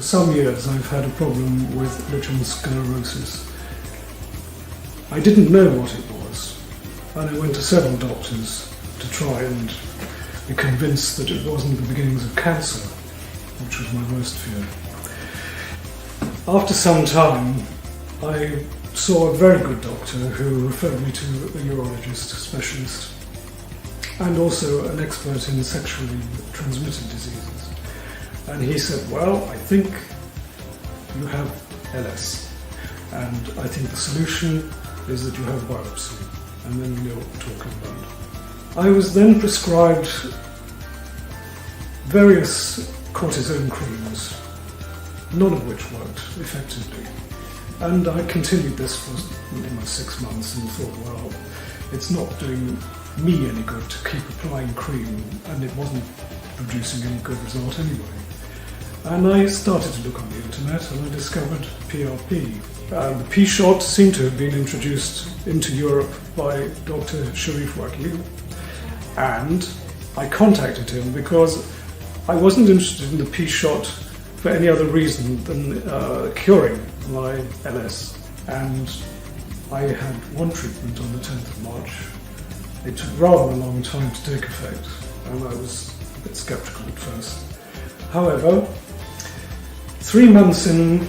some years I've had a problem with Lichen Sclerosis. I didn't know what it was, and I went to several doctors to try and be convinced that it wasn't the beginnings of cancer, which was my worst fear. After some time, I saw a very good doctor who referred me to a urologist specialist and also an expert in sexually transmitted diseases. And he said, well, I think you have LS, and I think the solution is that you have biopsy, and then we know what we're talking about. I was then prescribed various cortisone creams, none of which worked effectively. And I continued this for almost 6 months and thought, well, it's not doing me any good to keep applying cream, and it wasn't producing any good result anyway. And I started to look on the internet and I discovered PRP. The P-shot seemed to have been introduced into Europe by Dr Sherif Wakil, and I contacted him because I wasn't interested in the P-shot for any other reason than curing my LS. And I had one treatment on the 10th of March. It took rather a long time to take effect, and I was a bit sceptical at first. However, 3 months in,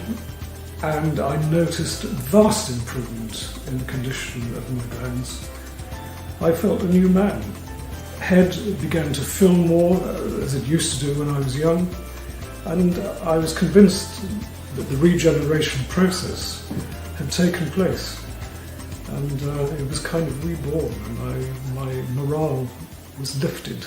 and I noticed vast improvement in the condition of my glands. I felt a new man. Head began to fill more, as it used to do when I was young, and I was convinced that the regeneration process had taken place, and it was kind of reborn, and my morale was lifted.